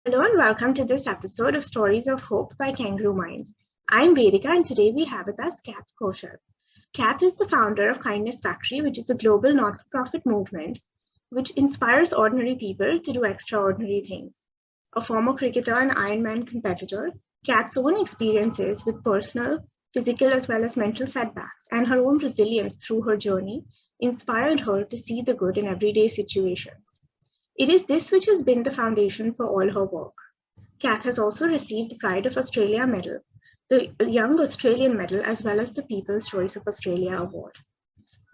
Hello and welcome to this episode of Stories of Hope by Kangaroo Minds. I'm Vedika and today we have with us Kath Koschel. Kath is the founder of Kindness Factory, which is a global not-for-profit movement which inspires ordinary people to do extraordinary things. A former cricketer and Ironman competitor, Kath's own experiences with personal, physical as well as mental setbacks and her own resilience through her journey inspired her to see the good in everyday situations. It is this which has been the foundation for all her work. Kath has also received the Pride of Australia Medal, the Young Australian Medal, as well as the People's Choice of Australia Award.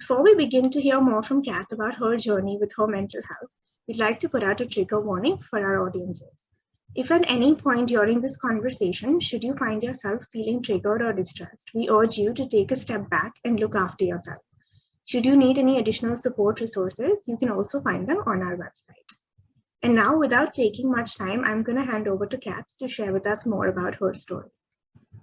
Before we begin to hear more from Kath about her journey with her mental health, we'd like to put out a trigger warning for our audiences. If at any point during this conversation, should you find yourself feeling triggered or distressed, we urge you to take a step back and look after yourself. Should you need any additional support resources, you can also find them on our website. And now, without taking much time, I'm going to hand over to Kath to share with us more about her story.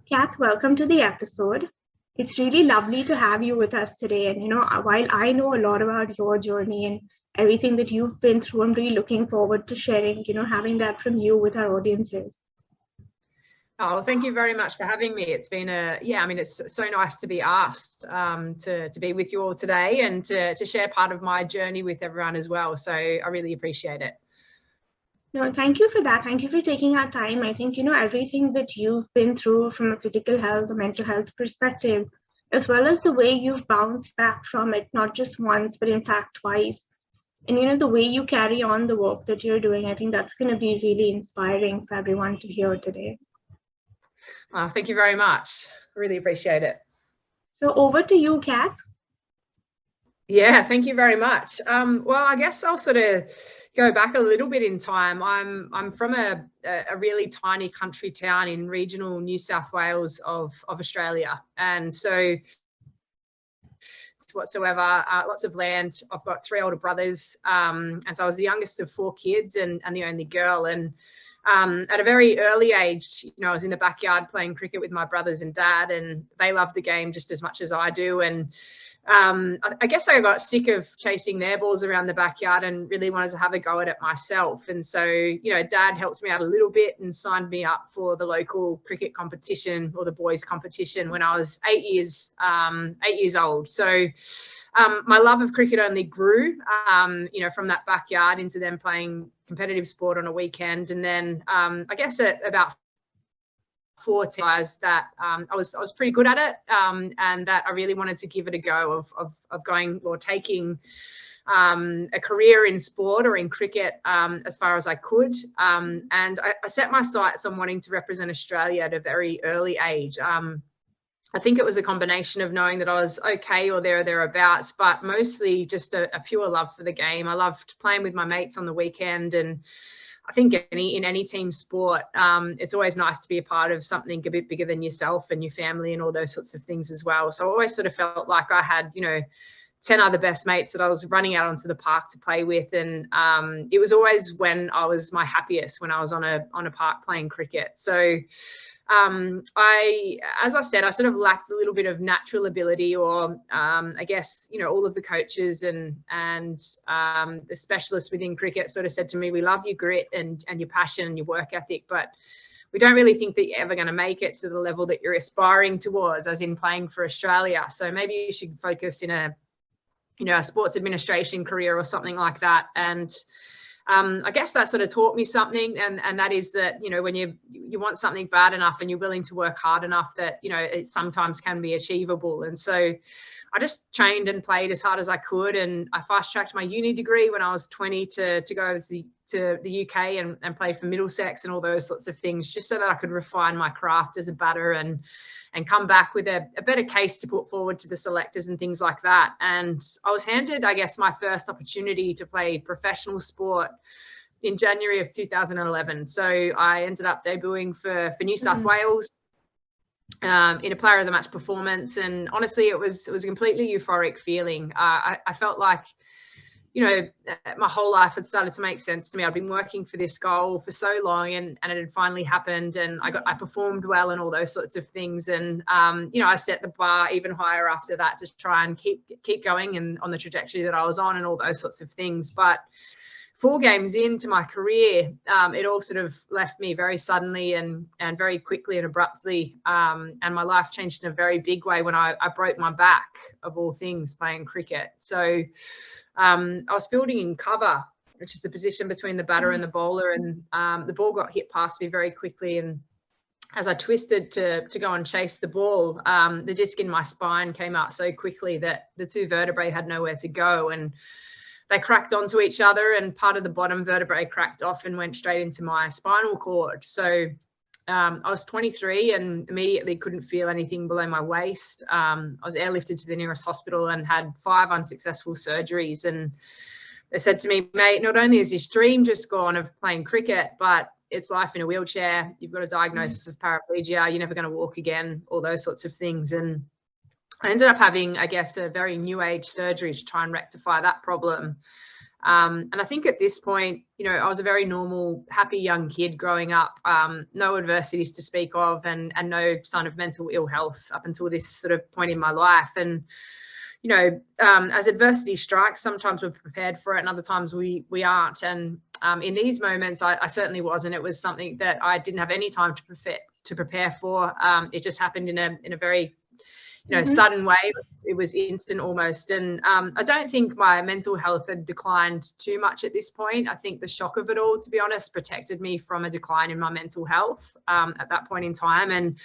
Kath, welcome to the episode. It's really lovely to have you with us today. And, while I know a lot about your journey and everything that you've been through, I'm really looking forward to sharing, having that from you with our audiences. Oh, thank you very much for having me. It's been it's so nice to be asked to be with you all today and to share part of my journey with everyone as well. So I really appreciate it. No, thank you for that. Thank you for taking our time. I think, everything that you've been through from a physical health, a mental health perspective, as well as the way you've bounced back from it, not just once, but in fact twice. And, the way you carry on the work that you're doing, I think that's going to be really inspiring for everyone to hear today. Thank you very much. Really appreciate it. So over to you, Kath. Yeah, thank you very much. Well, I guess I'll sort of go back a little bit in time. I'm from a really tiny country town in regional New South Wales of Australia, and so whatsoever, lots of land. I've got 3 older brothers, and so I was the youngest of 4 kids and the only girl. And at a very early age, I was in the backyard playing cricket with my brothers and dad, and they love the game just as much as I do. And I guess I got sick of chasing their balls around the backyard and really wanted to have a go at it myself. And so, dad helped me out a little bit and signed me up for the local cricket competition, or the boys competition, when I was 8 years old. So my love of cricket only grew, from that backyard into them playing competitive sport on a weekend. And then I guess at about 14, that I was pretty good at it, and that I really wanted to give it a go of going or taking a career in sport or in cricket as far as I could. And I set my sights on wanting to represent Australia at a very early age. I think it was a combination of knowing that I was okay or thereabouts, but mostly just a pure love for the game. I loved playing with my mates on the weekend, and I think in any team sport, it's always nice to be a part of something a bit bigger than yourself and your family and all those sorts of things as well. So I always sort of felt like I had, 10 other best mates that I was running out onto the park to play with. And it was always when I was my happiest, when I was on a park playing cricket. So as I said, I sort of lacked a little bit of natural ability, or I guess, all of the coaches and the specialists within cricket sort of said to me, we love your grit and your passion and your work ethic, but we don't really think that you're ever going to make it to the level that you're aspiring towards, as in playing for Australia. So maybe you should focus in a sports administration career or something like that. And I guess that sort of taught me something, and that is that, when you want something bad enough and you're willing to work hard enough, that, it sometimes can be achievable. And so I just trained and played as hard as I could, and I fast-tracked my uni degree when I was 20 to go to the UK and play for Middlesex and all those sorts of things, just so that I could refine my craft as a batter and come back with a better case to put forward to the selectors and things like that. And I was handed, I guess, my first opportunity to play professional sport in January of 2011. So I ended up debuting for New South Wales in a player of the match performance. And honestly, it was a completely euphoric feeling. I felt like, my whole life had started to make sense to me. I'd been working for this goal for so long, and it had finally happened, and I performed well and all those sorts of things. And I set the bar even higher after that to try and keep going and on the trajectory that I was on and all those sorts of things. But 4 games into my career, it all sort of left me very suddenly and very quickly and abruptly. And my life changed in a very big way when I broke my back, of all things, playing cricket. So I was fielding in cover, which is the position between the batter and the bowler. And the ball got hit past me very quickly. And as I twisted to go and chase the ball, the disc in my spine came out so quickly that the 2 vertebrae had nowhere to go. And they cracked onto each other, and part of the bottom vertebrae cracked off and went straight into my spinal cord. So I was 23 and immediately couldn't feel anything below my waist. I was airlifted to the nearest hospital and had 5 unsuccessful surgeries. And they said to me, mate, not only is this dream just gone of playing cricket, but it's life in a wheelchair. You've got a diagnosis of paraplegia. You're never going to walk again, all those sorts of things. And I ended up having, I guess, a very new age surgery to try and rectify that problem. And I think at this point, I was a very normal, happy young kid growing up, no adversities to speak of, and no sign of mental ill health up until this sort of point in my life. And, as adversity strikes, sometimes we're prepared for it and other times we aren't. And in these moments, I certainly wasn't. It was something that I didn't have any time to prepare for. It just happened in a very sudden way. It was instant almost. And I don't think my mental health had declined too much at this point. I think the shock of it all, to be honest, protected me from a decline in my mental health at that point in time. And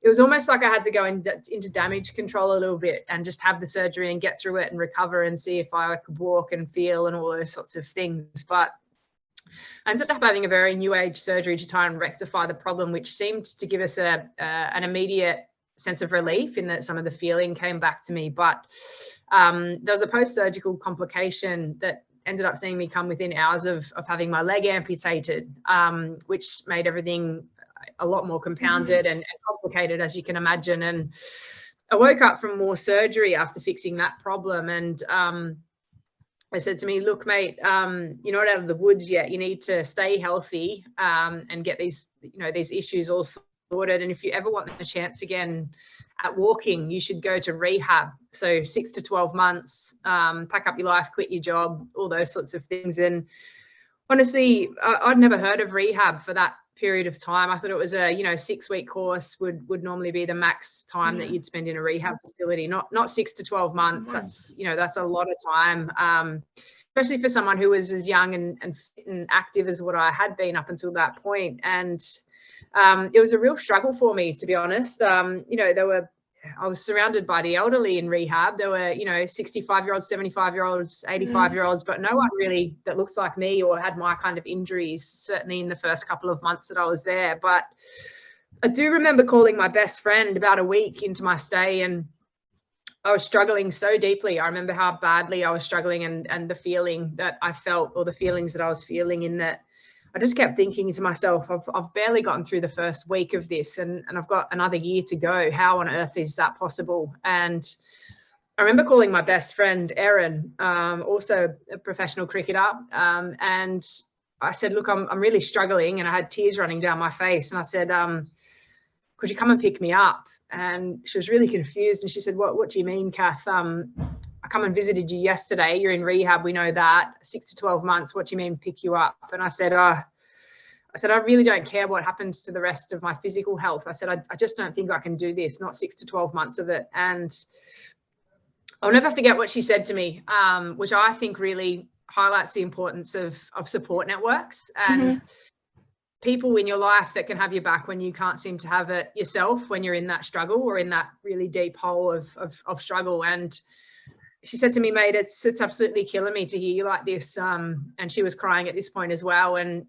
it was almost like I had to go into damage control a little bit and just have the surgery and get through it and recover and see if I could walk and feel and all those sorts of things. But I ended up having a very new age surgery to try and rectify the problem, which seemed to give us an immediate sense of relief in that some of the feeling came back to me. But there was a post-surgical complication that ended up seeing me come within hours of having my leg amputated, which made everything a lot more compounded and complicated, as you can imagine. And I woke up from more surgery after fixing that problem. And they said to me, look, mate, you're not out of the woods yet. You need to stay healthy and get these issues all sorted. And if you ever want a chance again at walking, you should go to rehab. So 6 to 12 months, pack up your life, quit your job, all those sorts of things. And honestly, I'd never heard of rehab for that period of time. I thought it was a 6-week course would normally be the max time that you'd spend in a rehab facility, not 6 to 12 months. That's a lot of time, especially for someone who was as young and fit and active as what I had been up until that point. And it was a real struggle for me, to be honest. I was surrounded by the elderly in rehab. There were 65-year-olds, 75-year-olds, 85-year-olds, but no one really that looks like me or had my kind of injuries, certainly in the first couple of months that I was there. But I do remember calling my best friend about a week into my stay, and I was struggling so deeply. I remember how badly I was struggling and the feeling that I felt, or the feelings that I was feeling, in that I just kept thinking to myself, I've barely gotten through the first week of this, and I've got another year to go. How on earth is that possible? And I remember calling my best friend, Erin, also a professional cricketer, and I said, look, I'm really struggling, and I had tears running down my face. And I said, could you come and pick me up? And she was really confused, and she said, what do you mean, Kath? I come and visited you yesterday. You're in rehab. We know that. 6 to 12 months. What do you mean pick you up? And I said, I really don't care what happens to the rest of my physical health. I said, I just don't think I can do this, not 6 to 12 months of it. And I'll never forget what she said to me, which I think really highlights the importance of support networks and people in your life that can have your back when you can't seem to have it yourself, when you're in that struggle or in that really deep hole of struggle. And she said to me, mate, it's absolutely killing me to hear you like this. And she was crying at this point as well. And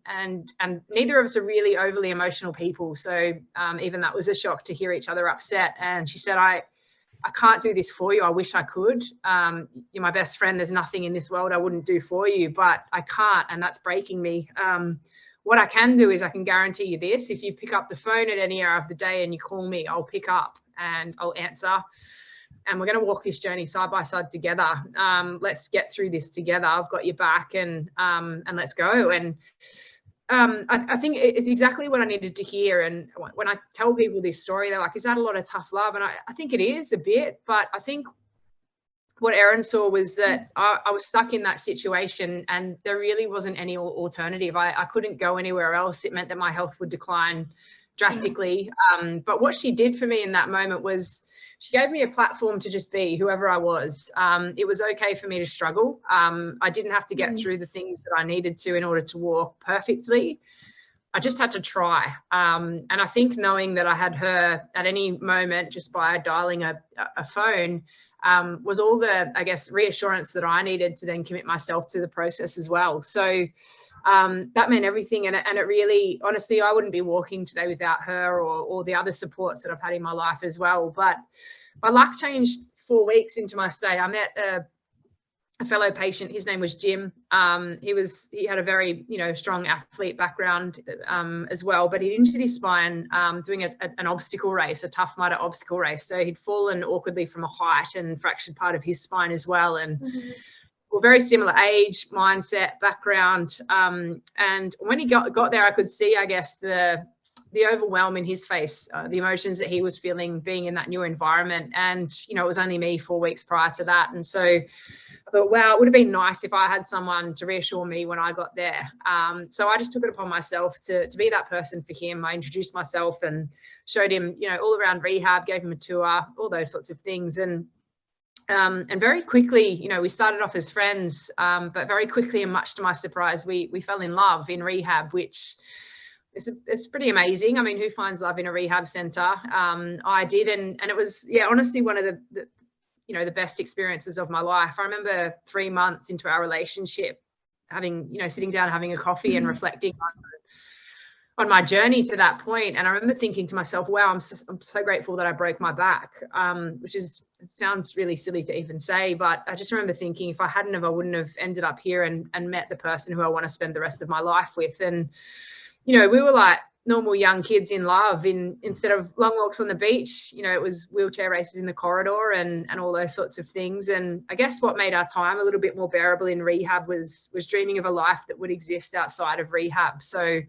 neither of us are really overly emotional people. So even that was a shock to hear each other upset. And she said, I can't do this for you. I wish I could. You're my best friend. There's nothing in this world I wouldn't do for you, but I can't. And that's breaking me. What I can do is I can guarantee you this. If you pick up the phone at any hour of the day and you call me, I'll pick up and I'll answer. And we're going to walk this journey side by side together. Let's get through this together. I've got your back, and let's go. And I think it's exactly what I needed to hear. And when I tell people this story, they're like, is that a lot of tough love? And I think it is a bit, but I think what Erin saw was that I was stuck in that situation, and there really wasn't any alternative. I couldn't go anywhere else. It meant that my health would decline drastically. But what she did for me in that moment was she gave me a platform to just be whoever I was. It was okay for me to struggle. I didn't have to get through the things that I needed to in order to walk perfectly. I just had to try. And I think knowing that I had her at any moment just by dialing a phone was all the, I guess, reassurance that I needed to then commit myself to the process as well. So that meant everything. And it really, honestly, I wouldn't be walking today without her or the other supports that I've had in my life as well. But my luck changed 4 weeks into my stay. I met a fellow patient. His name was Jim. He had a very, strong athlete background as well, but he'd injured his spine doing an obstacle race, a Tough Mudder obstacle race. So he'd fallen awkwardly from a height and fractured part of his spine as well. And we're very similar age, mindset, background. And when he got there, I could see, I guess, the overwhelm in his face, the emotions that he was feeling being in that new environment. And, it was only me 4 weeks prior to that. And so I thought, wow, it would have been nice if I had someone to reassure me when I got there. So I just took it upon myself to be that person for him. I introduced myself and showed him, all around rehab, gave him a tour, all those sorts of things. And very quickly, we started off as friends, but very quickly, and much to my surprise, we fell in love in rehab, which it's pretty amazing. I mean, who finds love in a rehab centre? I did, and it was, honestly, one of the best experiences of my life. I remember 3 months into our relationship, sitting down, having a coffee and reflecting on my journey to that point. And I remember thinking to myself, wow, I'm so grateful that I broke my back, it sounds really silly to even say, but I just remember thinking if I hadn't I wouldn't have ended up here and met the person who I want to spend the rest of my life with. And, we were like normal young kids in love. Instead of long walks on the beach, it was wheelchair races in the corridor and all those sorts of things. And I guess what made our time a little bit more bearable in rehab was dreaming of a life that would exist outside of rehab. So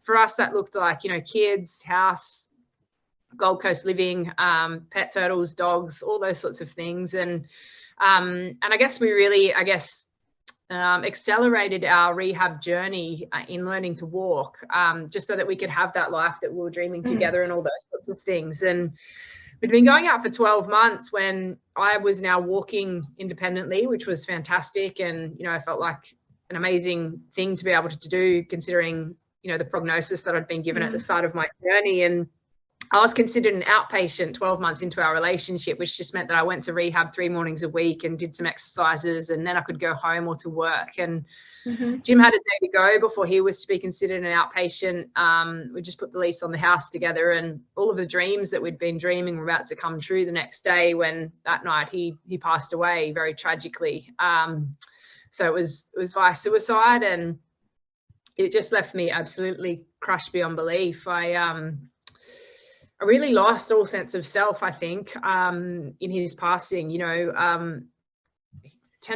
for us, that looked like, kids, house, Gold Coast living, pet turtles, dogs, all those sorts of things. And I guess we really, accelerated our rehab journey in learning to walk, just so that we could have that life that we were dreaming together and all those sorts of things. And we'd been going out for 12 months when I was now walking independently, which was fantastic. And, I felt like an amazing thing to be able to do, considering, the prognosis that I'd been given at the start of my journey. And I was considered an outpatient 12 months into our relationship, which just meant that I went to rehab 3 mornings a week and did some exercises, and then I could go home or to work. And Jim had a day to go before he was to be considered an outpatient. We just put the lease on the house together, and all of the dreams that we'd been dreaming were about to come true the next day, when that night he passed away very tragically. So it was via suicide, and it just left me absolutely crushed beyond belief. I really lost all sense of self, I think, in his passing. 10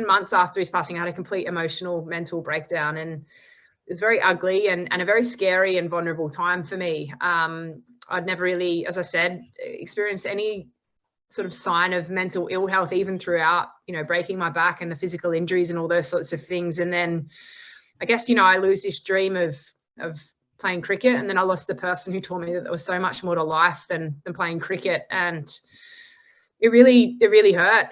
months after his passing, I had a complete emotional, mental breakdown, and it was very ugly and a very scary and vulnerable time for me. I'd never really, as I said, experienced any sort of sign of mental ill health, even throughout, breaking my back and the physical injuries and all those sorts of things. And then I guess, I lose this dream of playing cricket, and then I lost the person who taught me that there was so much more to life than playing cricket. And it really hurt.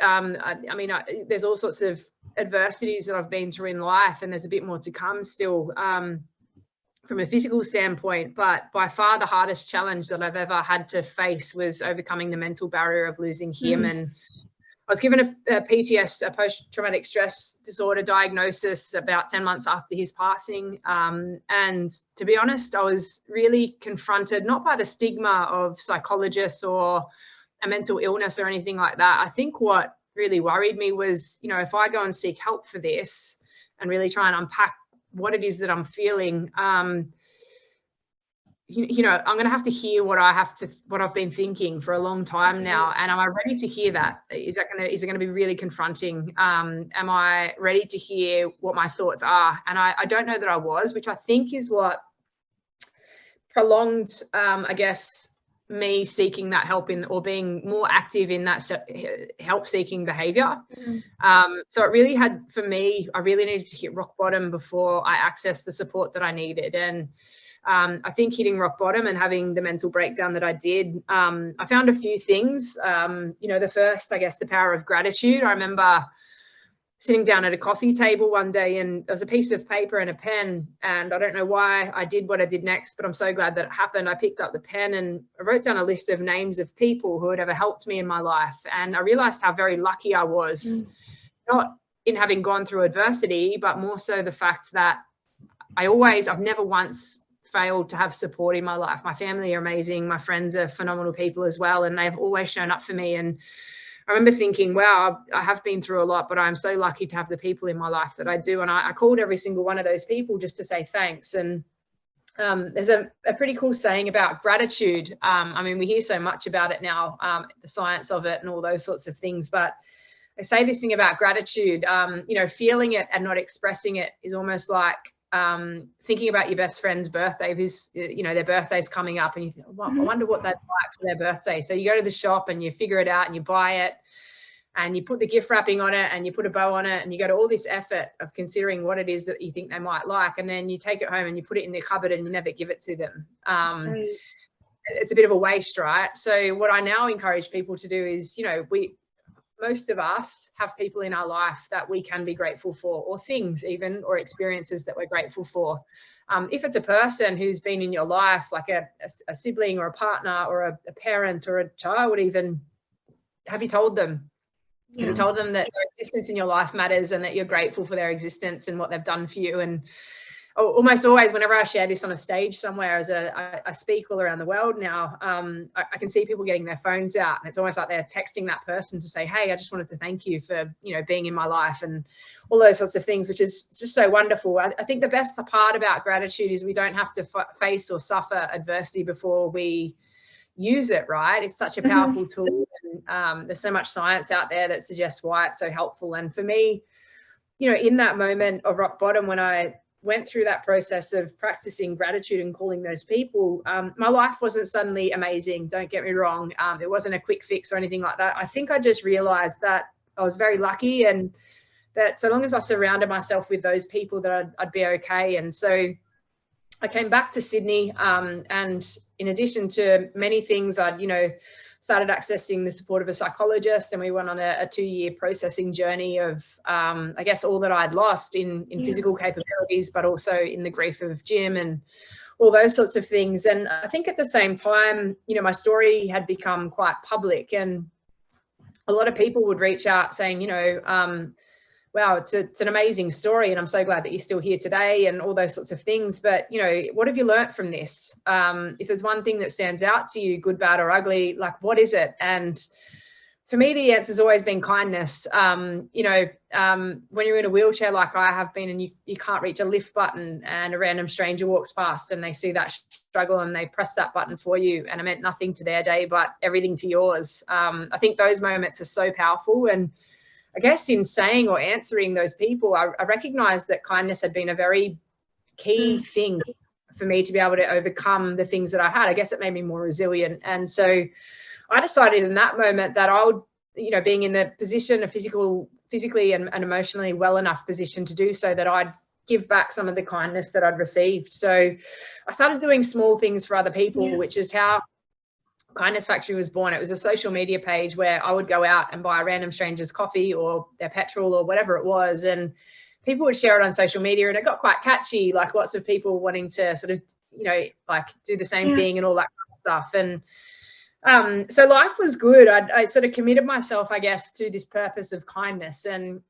There's all sorts of adversities that I've been through in life, and there's a bit more to come still from a physical standpoint. But by far the hardest challenge that I've ever had to face was overcoming the mental barrier of losing him. And I was given a PTS, a post-traumatic stress disorder diagnosis, about 10 months after his passing. And to be honest, I was really confronted, not by the stigma of psychologists or a mental illness or anything like that. I think what really worried me was, if I go and seek help for this and really try and unpack what it is that I'm feeling, I'm going to have to hear what I've been thinking for a long time now. And am I ready to hear that? Is it going to be really confronting? Am I ready to hear what my thoughts are? And I don't know that I was, which I think is what prolonged, me seeking that help in, or being more active in that help seeking behavior. So it really had, for me, I really needed to hit rock bottom before I accessed the support that I needed. And I think hitting rock bottom and having the mental breakdown that I did, I found a few things. The first, I guess, the power of gratitude. I remember sitting down at a coffee table one day, and there was a piece of paper and a pen, and I don't know why I did what I did next, but I'm so glad that it happened. I picked up the pen and I wrote down a list of names of people who had ever helped me in my life, and I realized how very lucky I was, not in having gone through adversity, but more so the fact that I've never once failed to have support in my life. My family are amazing, my friends are phenomenal people as well, and they've always shown up for me. And I remember thinking, wow, I have been through a lot, but I'm so lucky to have the people in my life that I do. And I called every single one of those people just to say thanks. And there's a pretty cool saying about gratitude. I mean, we hear so much about it now, the science of it and all those sorts of things. But I say this thing about gratitude, feeling it and not expressing it is almost like thinking about your best friend's birthday, who's, their birthday's coming up, and you think, well, I wonder what they'd like for their birthday. So you go to the shop and you figure it out and you buy it and you put the gift wrapping on it and you put a bow on it and you go to all this effort of considering what it is that you think they might like, and then you take it home and you put it in their cupboard and you never give it to them. It's a bit of a waste, right? So what I now encourage people to do is, most of us have people in our life that we can be grateful for, or things even, or experiences that we're grateful for. If it's a person who's been in your life, like a sibling or a partner or a parent or a child even, have you told them? Yeah. Have you told them that their existence in your life matters and that you're grateful for their existence and what they've done for you? And almost always, whenever I share this on a stage somewhere, as I speak all around the world now, I can see people getting their phones out, and it's almost like they're texting that person to say, hey, I just wanted to thank you for, being in my life, and all those sorts of things, which is just so wonderful. I think the best part about gratitude is we don't have to face or suffer adversity before we use it, right? It's such a powerful tool, and there's so much science out there that suggests why it's so helpful. And for me, in that moment of rock bottom, when I went through that process of practicing gratitude and calling those people, my life wasn't suddenly amazing, don't get me wrong. It wasn't a quick fix or anything like that. I think I just realized that I was very lucky, and that so long as I surrounded myself with those people, that I'd be okay. And so I came back to Sydney, and in addition to many things, I'd started accessing the support of a psychologist, and we went on a 2-year processing journey of, I guess, all that I'd lost in physical capabilities, but also in the grief of Jim and all those sorts of things. And I think at the same time, my story had become quite public, and a lot of people would reach out saying, wow, it's an amazing story, and I'm so glad that you're still here today, and all those sorts of things. But, what have you learnt from this? If there's one thing that stands out to you, good, bad, or ugly, like, what is it? And for me, the answer's always been kindness. When you're in a wheelchair like I have been, and you can't reach a lift button, and a random stranger walks past and they see that struggle and they press that button for you, and it meant nothing to their day but everything to yours. I think those moments are so powerful. And I guess in saying or answering those people, I recognized that kindness had been a very key thing for me to be able to overcome the things that I had. I guess it made me more resilient. And so I decided in that moment that I would, being in the position of physically and emotionally well enough position to do so, that I'd give back some of the kindness that I'd received. So I started doing small things for other people, which is how Kindness Factory was born. It was a social media page where I would go out and buy a random stranger's coffee or their petrol or whatever it was, and people would share it on social media, and it got quite catchy, like lots of people wanting to sort of, like do the same thing and all that kind of stuff. And so life was good. I sort of committed myself, I guess, to this purpose of kindness. And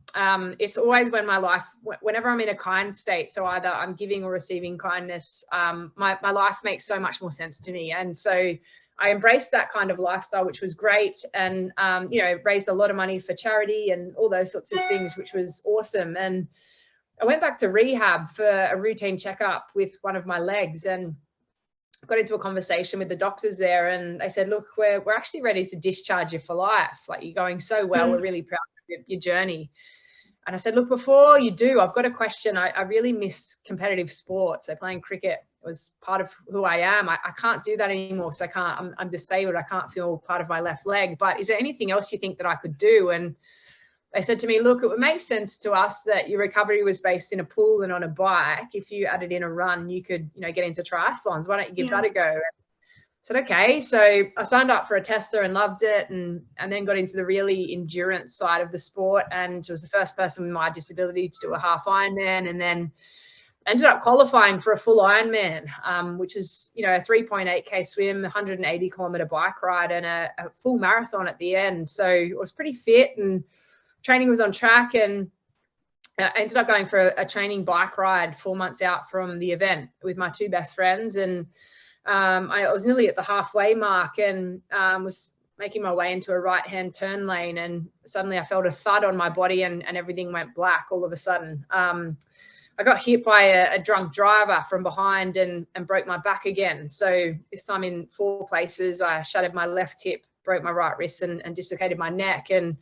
it's always whenever I'm in a kind state, so either I'm giving or receiving kindness, my life makes so much more sense to me. And so I embraced that kind of lifestyle, which was great, and, raised a lot of money for charity and all those sorts of things, which was awesome. And I went back to rehab for a routine checkup with one of my legs, and got into a conversation with the doctors there, and they said, look, we're actually ready to discharge you for life. Like, you're going so well. We're really proud of your journey. And I said, look, before you do, I've got a question. I really miss competitive sports, so playing cricket It was part of who I am. I can't do that anymore because I'm disabled. I can't feel part of my left leg. But is there anything else you think that I could do? And they said to me, look, it would make sense to us that your recovery was based in a pool and on a bike. If you added in a run, you could, get into triathlons. Why don't you give that a go? And I said, okay. So I signed up for a tester and loved it, and then got into the really endurance side of the sport, and was the first person with my disability to do a half Ironman, and then ended up qualifying for a full Ironman, which is, a 3.8K swim, 180-kilometer bike ride, and a full marathon at the end. So I was pretty fit, and training was on track, and I ended up going for a training bike ride 4 months out from the event with my two best friends. And I was nearly at the halfway mark, and was making my way into a right-hand turn lane, and suddenly I felt a thud on my body, and everything went black all of a sudden. I got hit by a drunk driver from behind and broke my back again. So this time in 4 places. I shattered my left hip, broke my right wrist, and dislocated my neck. And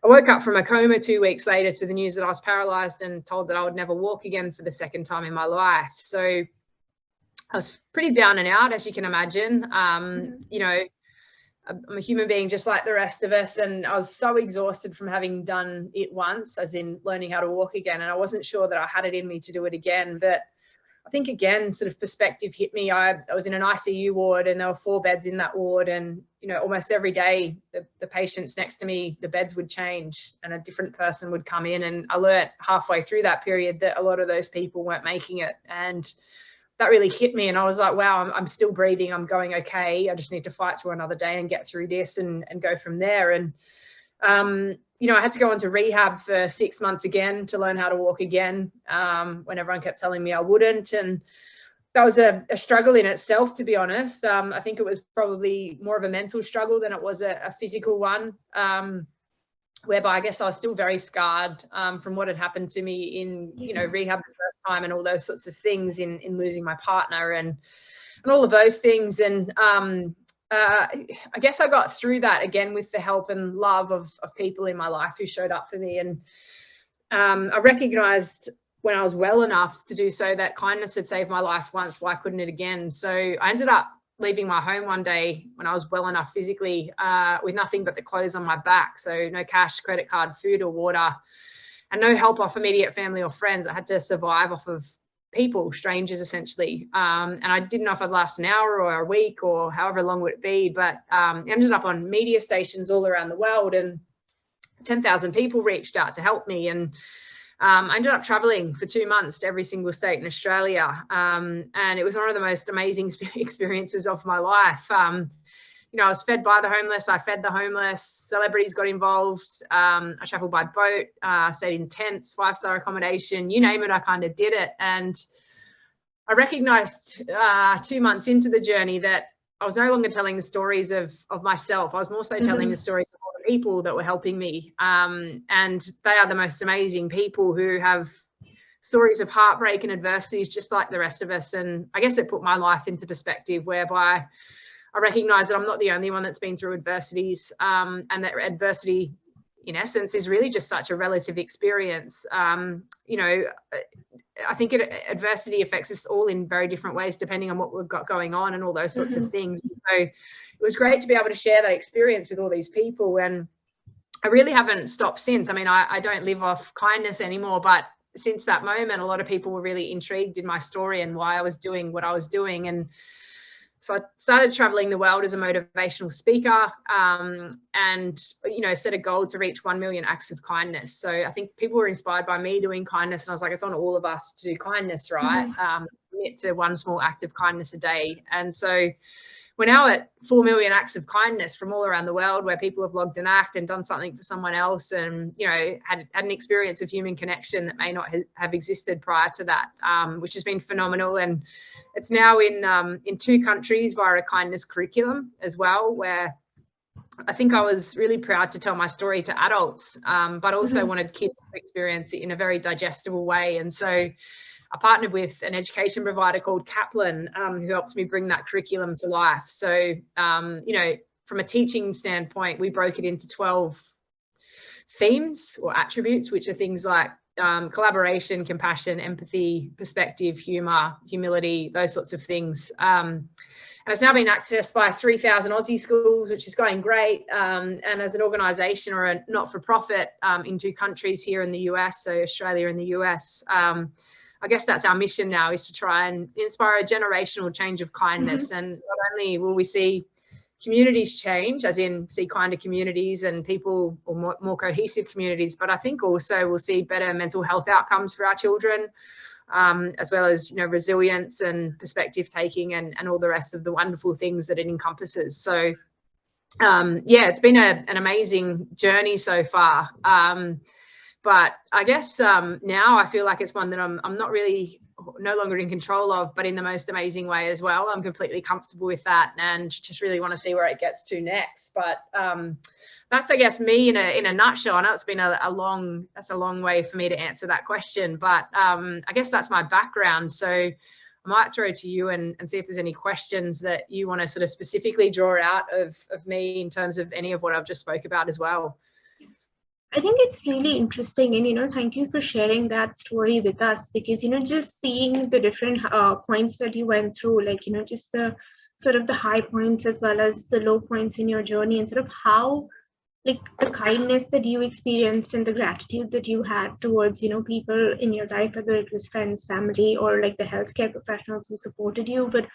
I woke up from a coma 2 weeks later to the news that I was paralyzed and told that I would never walk again for the second time in my life. So I was pretty down and out, as you can imagine. I'm a human being just like the rest of us, and I was so exhausted from having done it once, as in learning how to walk again, and I wasn't sure that I had it in me to do it again. But I think, again, sort of perspective hit me. I was in an ICU ward, and there were 4 beds in that ward, and almost every day the patients next to me, the beds would change and a different person would come in, and I learnt halfway through that period that a lot of those people weren't making it. And that really hit me, and I was like, wow, I'm still breathing, I'm going okay, I just need to fight through another day and get through this and go from there. And I had to go into rehab for 6 months again to learn how to walk again, when everyone kept telling me I wouldn't. And that was a struggle in itself, to be honest. I think it was probably more of a mental struggle than it was a physical one, whereby I guess I was still very scarred from what had happened to me in, rehab the first time, and all those sorts of things, in losing my partner and all of those things. And I guess I got through that again with the help and love of people in my life who showed up for me. And I recognized when I was well enough to do so that kindness had saved my life once. Why couldn't it again? So I ended up leaving my home one day when I was well enough physically, with nothing but the clothes on my back. So no cash, credit card, food or water, and no help off immediate family or friends. I had to survive off of people, strangers essentially. And I didn't know if I'd last an hour or a week or however long would it be, but ended up on media stations all around the world, and 10,000 people reached out to help me. And I ended up traveling for 2 months to every single state in Australia. And it was one of the most amazing experiences of my life. I was fed by the homeless. I fed the homeless. Celebrities got involved. I traveled by boat, stayed in tents, 5-star accommodation, you name it, I kind of did it. And I recognized 2 months into the journey that I was no longer telling the stories of myself. I was more so telling the stories of all the people that were helping me. And they are the most amazing people who have stories of heartbreak and adversities just like the rest of us. And I guess it put my life into perspective, whereby I recognize that I'm not the only one that's been through adversities, and that adversity, in essence, is really just such a relative experience. I think adversity affects us all in very different ways, depending on what we've got going on and all those sorts of things. And so it was great to be able to share that experience with all these people. And I really haven't stopped since. I mean, I don't live off kindness anymore, but since that moment, a lot of people were really intrigued in my story and why I was doing what I was doing. And so I started traveling the world as a motivational speaker, and, set a goal to reach 1 million acts of kindness. So I think people were inspired by me doing kindness, and I was like, it's on all of us to do kindness, right? Commit to one small act of kindness a day. And so we're now at 4 million acts of kindness from all around the world, where people have logged an act and done something for someone else, and had an experience of human connection that may not have existed prior to that, which has been phenomenal. And it's now in 2 countries via a kindness curriculum as well, where I think I was really proud to tell my story to adults, but also wanted kids to experience it in a very digestible way. And so I partnered with an education provider called Kaplan, who helped me bring that curriculum to life. So, from a teaching standpoint, we broke it into 12 themes or attributes, which are things like collaboration, compassion, empathy, perspective, humor, humility, those sorts of things. And it's now been accessed by 3,000 Aussie schools, which is going great. And as an organisation or a not-for-profit in 2 countries here in the US, so Australia and the US, I guess that's our mission now, is to try and inspire a generational change of kindness. And not only will we see communities change, as in see kinder communities and people, or more cohesive communities, but I think also we'll see better mental health outcomes for our children, as well as, you know, resilience and perspective taking and all the rest of the wonderful things that it encompasses. So yeah, it's been an amazing journey so far. But I guess now I feel like it's one that I'm no longer in control of, but in the most amazing way as well. I'm completely comfortable with that and just really want to see where it gets to next. But that's, I guess, me in a nutshell. I know it's been a long way for me to answer that question, but I guess that's my background. So I might throw to you and see if there's any questions that you want to sort of specifically draw out of me in terms of any of what I've just spoke about as well. I think it's really interesting, and, you know, thank you for sharing that story with us, because, you know, just seeing the different points that you went through, like, you know, just the sort of the high points as well as the low points in your journey, and sort of how, like, the kindness that you experienced and the gratitude that you had towards, you know, people in your life, whether it was friends, family, or like the healthcare professionals who supported you, but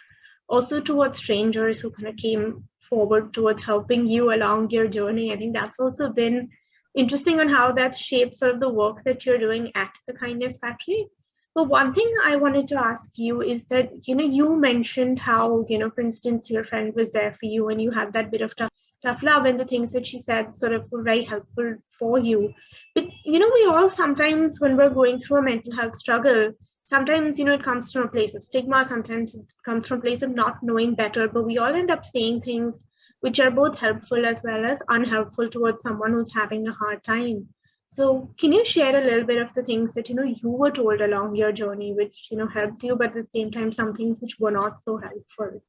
also towards strangers who kind of came forward towards helping you along your journey. I think that's also been interesting on how that shapes sort of the work that you're doing at the Kindness Factory. But one thing I wanted to ask you is that, you know, you mentioned how, you know, for instance, your friend was there for you and you had that bit of tough love, and the things that she said sort of were very helpful for you. But, you know, we all sometimes, when we're going through a mental health struggle, sometimes, you know, it comes from a place of stigma, sometimes it comes from a place of not knowing better, but we all end up saying things which are both helpful as well as unhelpful towards someone who's having a hard time. So can you share a little bit of the things that, you know, you were told along your journey, which, you know, helped you, but at the same time, some things which were not so helpful?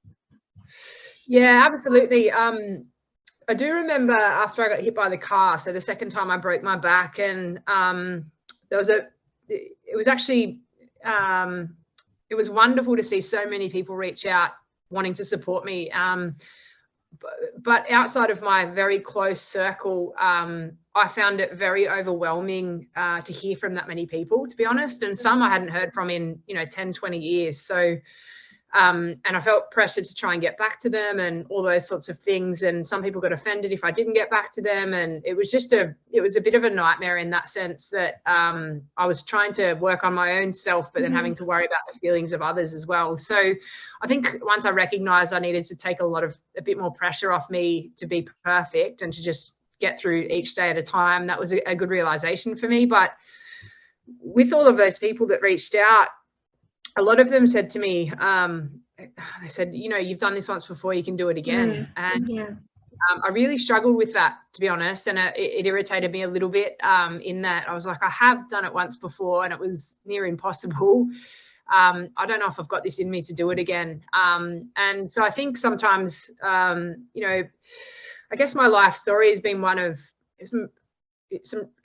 Yeah, absolutely. I do remember after I got hit by the car, so the second time I broke my back, and it was wonderful to see so many people reach out wanting to support me. But outside of my very close circle, I found it very overwhelming to hear from that many people, to be honest. And some I hadn't heard from in, you know, 10, 20 years. So, and I felt pressured to try and get back to them and all those sorts of things. And some people got offended if I didn't get back to them. And it was a bit of a nightmare in that sense, that I was trying to work on my own self, but then having to worry about the feelings of others as well. So I think once I recognized I needed to take a bit more pressure off me to be perfect and to just get through each day at a time, that was a good realization for me. But with all of those people that reached out, a lot of them said to me, they said, you know, you've done this once before, you can do it again. And I really struggled with that, to be honest. And it irritated me a little bit in that I was like, I have done it once before and it was near impossible. I don't know if I've got this in me to do it again. And so I think sometimes, you know, I guess my life story has been one of some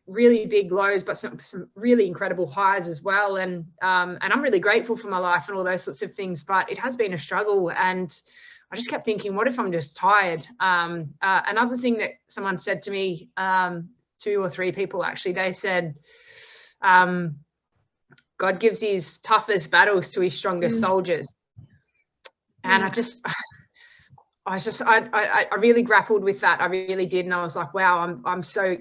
really big lows, but some really incredible highs as well. And I'm really grateful for my life and all those sorts of things, but it has been a struggle. And I just kept thinking, what if I'm just tired? Another thing that someone said to me, 2 or 3 people actually, they said, God gives his toughest battles to his strongest soldiers. And I really grappled with that. I really did. And I was like, wow, I'm so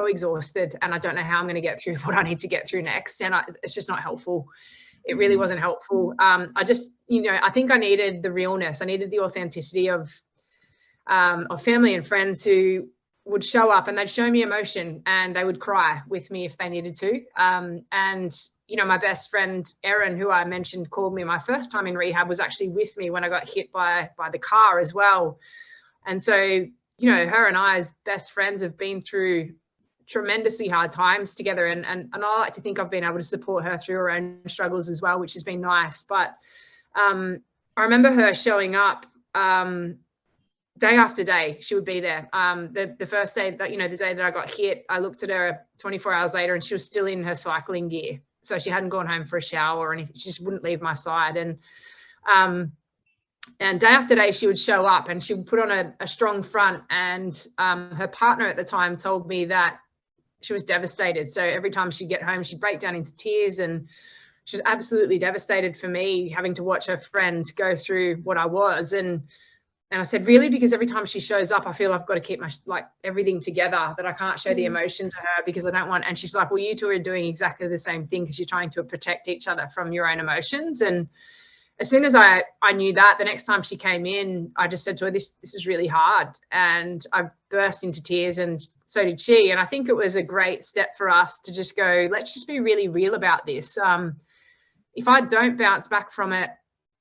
exhausted and I don't know how I'm going to get through what I need to get through next. And it's just not helpful. It really wasn't helpful. I just, you know, I think I needed the realness. I needed the authenticity of family and friends who would show up and they'd show me emotion and they would cry with me if they needed to. And, you know, my best friend, Erin, who I mentioned, called me my first time in rehab, was actually with me when I got hit by the car as well. And so, you know, her and I as best friends have been through tremendously hard times together. And I like to think I've been able to support her through her own struggles as well, which has been nice. But I remember her showing up day after day, she would be there. The first day that, you know, the day that I got hit, I looked at her 24 hours later and she was still in her cycling gear. So she hadn't gone home for a shower or anything. She just wouldn't leave my side. And day after day, she would show up and she would put on a strong front. And her partner at the time told me that she was devastated. So every time she'd get home, she'd break down into tears, and she was absolutely devastated for me having to watch her friend go through what I was. And I said, really? Because every time she shows up, I feel I've got to keep my, like, everything together, that I can't show the emotion to her because I don't want. And she's like, well, you two are doing exactly the same thing because you're trying to protect each other from your own emotions. And as soon as I knew that, the next time she came in, I just said to her, this is really hard. And I burst into tears, and so did she. And I think it was a great step for us to just go, let's just be really real about this. If I don't bounce back from it,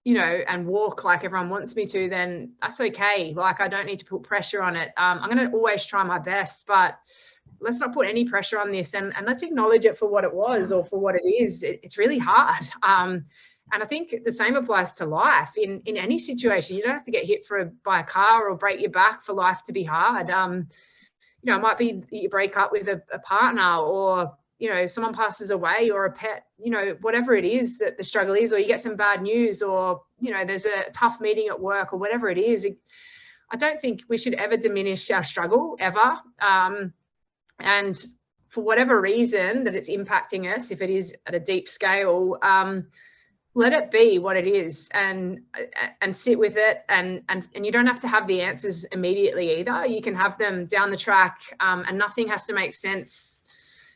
you know, and walk like everyone wants me to, then that's okay. Like, I don't need to put pressure on it. I'm going to always try my best, but let's not put any pressure on this, and let's acknowledge it for what it was or for what it is. It's really hard. And I think the same applies to life in any situation. You don't have to get hit by a car or break your back for life to be hard. You know, it might be that you break up with a partner, or, you know, someone passes away, or a pet, you know, whatever it is that the struggle is, or you get some bad news, or, you know, there's a tough meeting at work, or whatever it is. I don't think we should ever diminish our struggle, ever. And for whatever reason that it's impacting us, if it is at a deep scale, let it be what it is, and sit with it, and you don't have to have the answers immediately either. You can have them down the track, and nothing has to make sense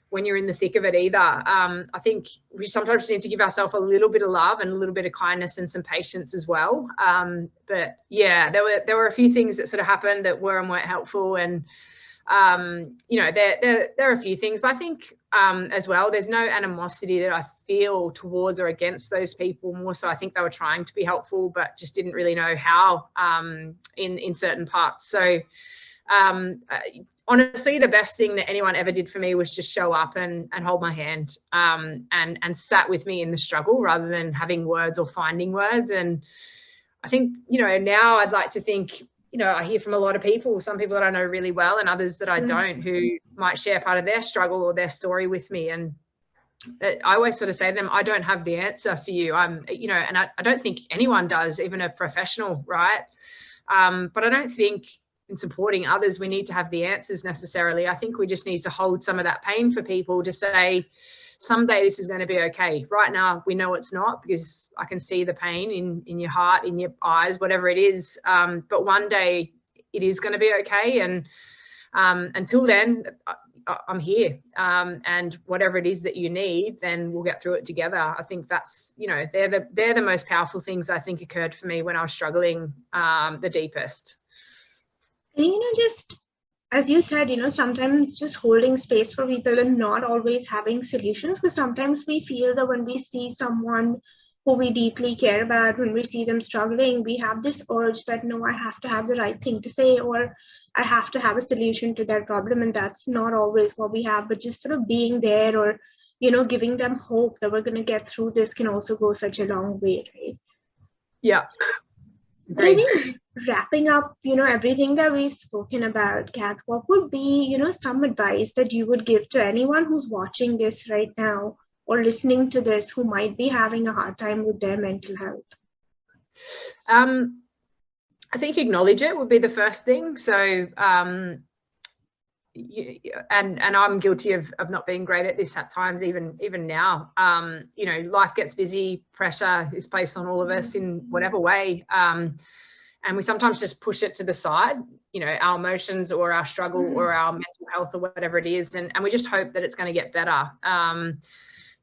when you're in the thick of it either. I think we sometimes need to give ourselves a little bit of love and a little bit of kindness and some patience as well. But yeah, there were a few things that sort of happened that were and weren't helpful, and you know, there are a few things, but I think as well, there's no animosity that I feel towards or against those people. More so, I think they were trying to be helpful, but just didn't really know how in certain parts. So honestly, the best thing that anyone ever did for me was just show up and hold my hand, and sat with me in the struggle rather than having words or finding words. And I think, you know, now I'd like to think, you know, I hear from a lot of people, some people that I know really well and others that I don't, who might share part of their struggle or their story with me. And I always sort of say to them, I don't have the answer for you. You know, and I don't think anyone does, even a professional, right? But I don't think in supporting others, we need to have the answers necessarily. I think we just need to hold some of that pain for people to say, someday this is going to be okay. Right now, we know it's not, because I can see the pain in your heart, in your eyes, whatever it is. But one day it is going to be okay. And until then, I'm here. And whatever it is that you need, then we'll get through it together. I think that's, you know, they're the most powerful things I think occurred for me when I was struggling the deepest. And, you know, just as you said, you know, sometimes just holding space for people and not always having solutions, because sometimes we feel that when we see someone who we deeply care about, when we see them struggling, we have this urge that, no, I have to have the right thing to say, or I have to have a solution to their problem. And that's not always what we have, but just sort of being there, or, you know, giving them hope that we're going to get through this can also go such a long way, right? Yeah. But I think wrapping up, you know, everything that we've spoken about, Kath, what would be, you know, some advice that you would give to anyone who's watching this right now or listening to this who might be having a hard time with their mental health? I think acknowledge it would be the first thing. So, and I'm guilty of not being great at this at times, even now. You know, life gets busy, pressure is placed on all of us in whatever way. And we sometimes just push it to the side, you know, our emotions or our struggle or our mental health or whatever it is. And we just hope that it's going to get better.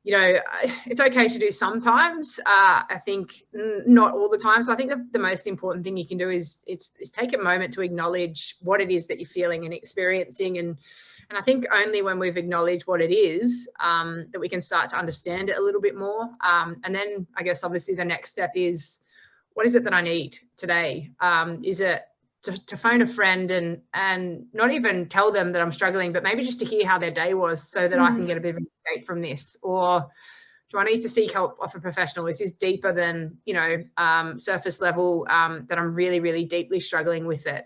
You know, it's okay to do sometimes. I think not all the time. So I think the most important thing you can do is take a moment to acknowledge what it is that you're feeling and experiencing. And I think only when we've acknowledged what it is that we can start to understand it a little bit more. And then I guess obviously the next step is, what is it that I need today? Is it to phone a friend and not even tell them that I'm struggling, but maybe just to hear how their day was so that I can get a bit of an escape from this? Or do I need to seek help off a professional? Is this deeper than, you know, surface level, that I'm really, really deeply struggling with it?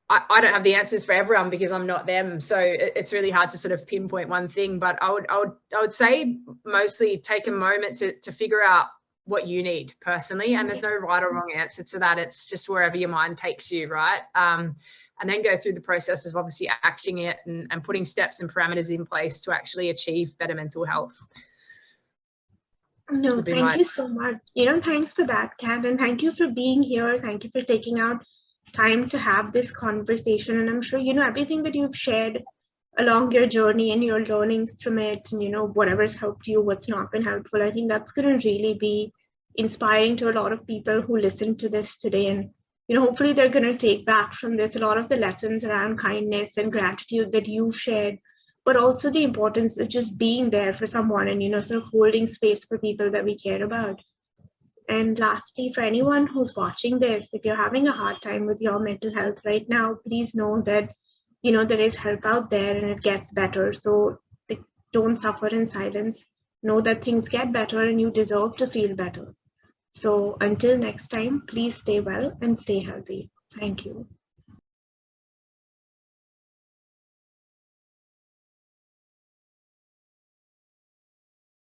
I don't have the answers for everyone because I'm not them. So it's really hard to sort of pinpoint one thing, but I would say mostly take a moment to figure out what you need personally. And there's no right or wrong answer to that. It's just wherever your mind takes you, right? And then go through the process of obviously acting it and putting steps and parameters in place to actually achieve better mental health. No, thank you so much. You know, thanks for that, Kath, and thank you for being here. Thank you for taking out time to have this conversation. And I'm sure, you know, everything that you've shared along your journey and your learnings from it, and, you know, whatever's helped you, what's not been helpful, I think that's going to really be inspiring to a lot of people who listen to this today. And, you know, hopefully they're going to take back from this a lot of the lessons around kindness and gratitude that you've shared, but also the importance of just being there for someone and, you know, sort of holding space for people that we care about. And lastly, for anyone who's watching this, if you're having a hard time with your mental health right now, please know that, you know, there is help out there and it gets better. So don't suffer in silence. Know that things get better and you deserve to feel better. So until next time, please stay well and stay healthy. Thank you.